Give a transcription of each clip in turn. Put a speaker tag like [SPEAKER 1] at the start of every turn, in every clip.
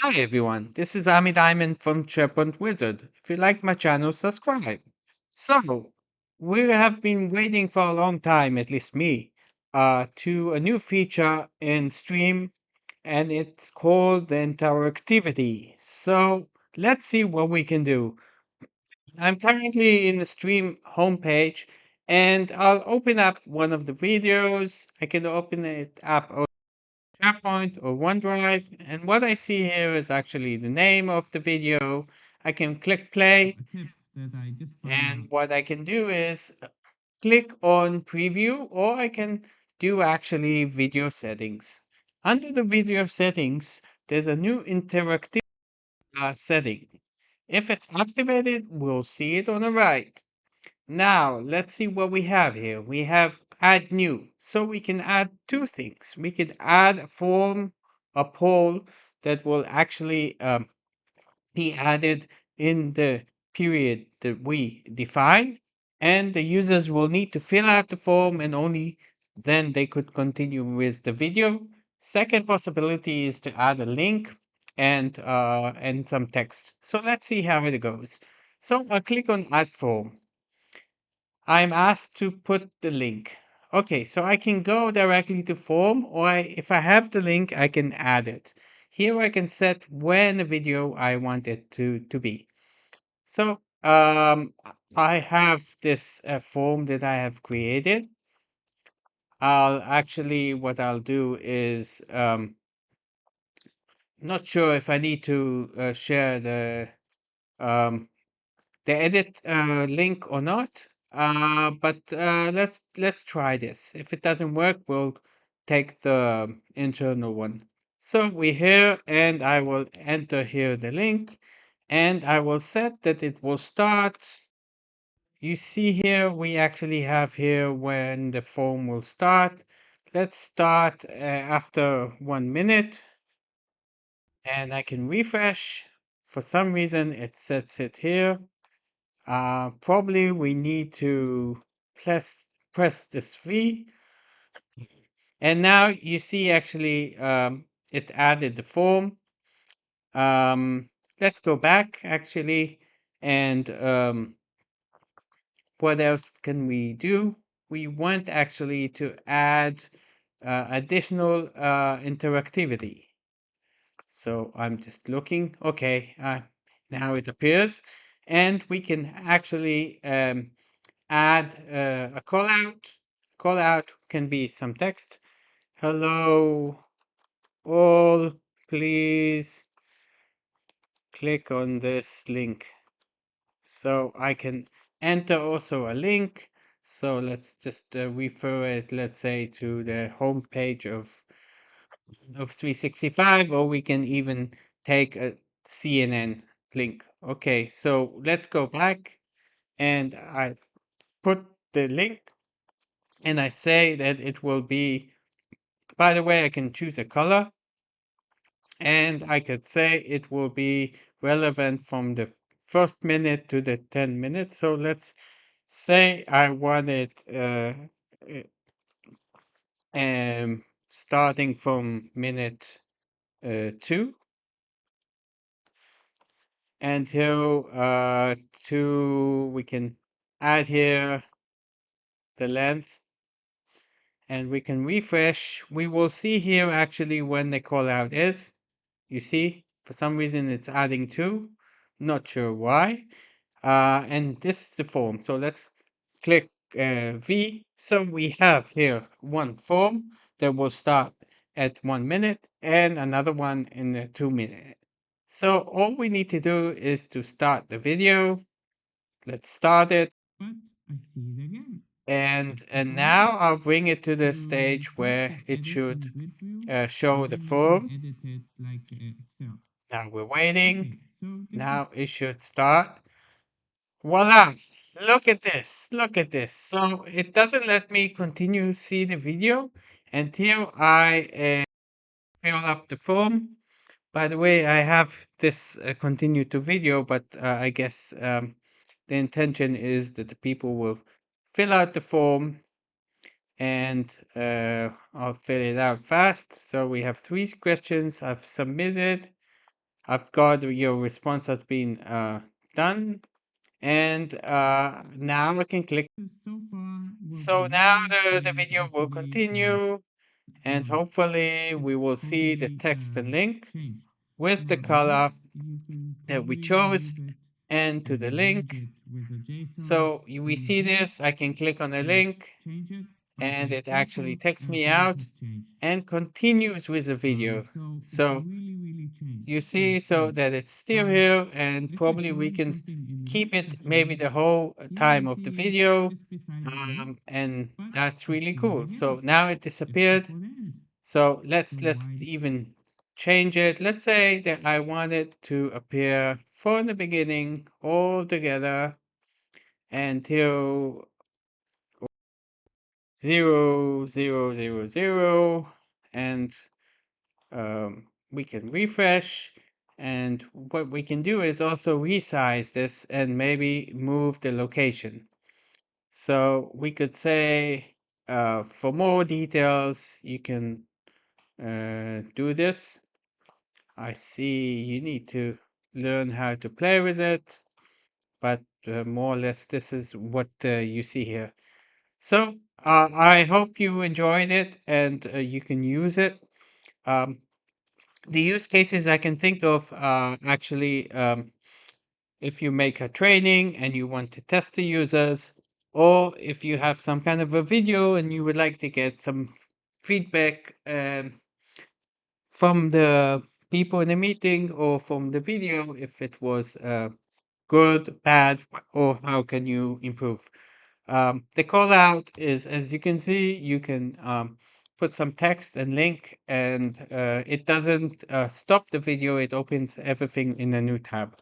[SPEAKER 1] Hi everyone, this is Ami Diamond from SharePoint Wizard. If you like my channel, subscribe. So, we have been waiting for a long time, at least me, to a new feature in Stream, and it's called the interactivity. So, let's see what we can do. I'm currently in the Stream homepage, and I'll open up one of the videos. I can open it up SharePoint or OneDrive. And what I see here is actually the name of the video. I can click play. A tip that I just found out. And what I can do is click on preview, or I can do actually video settings. Under the video settings, there's a new interactive setting. If it's activated, we'll see it on the right. Now, let's see what we have here. We have add new. So we can add two things. We could add a form, a poll that will actually be added in the period that we define. And the users will need to fill out the form and only then they could continue with the video. Second possibility is to add a link and some text. So let's see how it goes. So I'll click on add form. I'm asked to put the link. Okay, so I can go directly to form, or if I have the link, I can add it. Here I can set when a video I want it to be. So I have this form that I have created. What I'll do is, not sure if I need to share um, the edit link or not. But let's try this. If it doesn't work, we'll take the internal one. So we're here, and I will enter here the link, and I will set that it will start. You see here, we actually have here when the form will start. Let's start after 1 minute, and I can refresh. For some reason, it sets it here. Probably we need to press this V, and now you see actually it added the form. Let's go back actually, and what else can we do? We want actually to add additional interactivity. So I'm just looking. Okay, now it appears, and we can actually add a call out. Call out can be some text. Hello, all, please click on this link. So I can enter also a link. So let's just refer it, let's say, to the home page of 365, or we can even take a CNN link. Okay, so let's go back, and I put the link, and I say that it will be, by the way, I can choose a color, and I could say it will be relevant from the first minute to the 10 minutes. So let's say I want it starting from minute 2 until we can add here the length, and we can refresh. We will see here actually when the call out is. You see, for some reason it's adding 2. Not sure why. And this is the form. So let's click V. So we have here one form that will start at 1 minute and another one in 2 minutes. So all we need to do is to start the video. Let's start it. But I see it again. And now I'll bring it to the stage where it should show the form. Edit it like Excel. Now we're waiting. Okay, so now it should start. Voila! Look at this. Look at this. So it doesn't let me continue see the video until I fill up the form. By the way, I have this continue to video, but I guess the intention is that the people will fill out the form, and I'll fill it out fast. So we have 3 questions I've submitted. I've got your response has been done, and now I can click.
[SPEAKER 2] So far
[SPEAKER 1] So
[SPEAKER 2] working
[SPEAKER 1] now
[SPEAKER 2] well,
[SPEAKER 1] the
[SPEAKER 2] and
[SPEAKER 1] video will
[SPEAKER 2] actually,
[SPEAKER 1] continue, and
[SPEAKER 2] well,
[SPEAKER 1] hopefully we
[SPEAKER 2] it's
[SPEAKER 1] will see the
[SPEAKER 2] totally
[SPEAKER 1] text and link
[SPEAKER 2] changed.
[SPEAKER 1] with the
[SPEAKER 2] Now, this
[SPEAKER 1] color
[SPEAKER 2] you can
[SPEAKER 1] that we
[SPEAKER 2] totally
[SPEAKER 1] chose
[SPEAKER 2] remove it
[SPEAKER 1] and to the
[SPEAKER 2] and use
[SPEAKER 1] link.
[SPEAKER 2] it with a JSON
[SPEAKER 1] So we see
[SPEAKER 2] image.
[SPEAKER 1] this, I can click on the
[SPEAKER 2] Let's
[SPEAKER 1] link
[SPEAKER 2] change it.
[SPEAKER 1] and
[SPEAKER 2] Okay,
[SPEAKER 1] it actually
[SPEAKER 2] awesome.
[SPEAKER 1] takes me
[SPEAKER 2] Things
[SPEAKER 1] out
[SPEAKER 2] has changed.
[SPEAKER 1] and continues with the video.
[SPEAKER 2] So it's
[SPEAKER 1] So
[SPEAKER 2] really changed.
[SPEAKER 1] you
[SPEAKER 2] So
[SPEAKER 1] see,
[SPEAKER 2] it's
[SPEAKER 1] so
[SPEAKER 2] great.
[SPEAKER 1] that it's still
[SPEAKER 2] Um,
[SPEAKER 1] here, and
[SPEAKER 2] if you're
[SPEAKER 1] probably we
[SPEAKER 2] showing
[SPEAKER 1] can
[SPEAKER 2] something in the
[SPEAKER 1] keep it maybe
[SPEAKER 2] description,
[SPEAKER 1] the whole
[SPEAKER 2] here you
[SPEAKER 1] time of the
[SPEAKER 2] see it
[SPEAKER 1] video.
[SPEAKER 2] just beside the A,
[SPEAKER 1] And
[SPEAKER 2] but
[SPEAKER 1] that's
[SPEAKER 2] it's
[SPEAKER 1] really
[SPEAKER 2] in the
[SPEAKER 1] cool. So
[SPEAKER 2] beginning
[SPEAKER 1] now it
[SPEAKER 2] just
[SPEAKER 1] disappeared.
[SPEAKER 2] before the end.
[SPEAKER 1] So
[SPEAKER 2] So
[SPEAKER 1] let's
[SPEAKER 2] why?
[SPEAKER 1] even change it. Let's say that I want it to appear from the beginning all together until 0, 0, 0, 0, and we can refresh. And what we can do is also resize this and maybe move the location. So we could say for more details, you can do this. I see you need to learn how to play with it, but more or less this is what you see here. So I hope you enjoyed it and you can use it. Um, the use cases I can think of are actually if you make a training and you want to test the users, or if you have some kind of a video and you would like to get some feedback from the people in the meeting or from the video if it was good, bad, or how can you improve. The call out is, as you can see, you can put some text and link, and it doesn't stop the video, it opens everything in a new tab.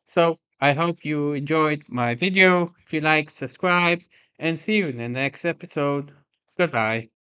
[SPEAKER 1] So I hope you enjoyed my video. If you like, subscribe, and see you in the next episode. Goodbye.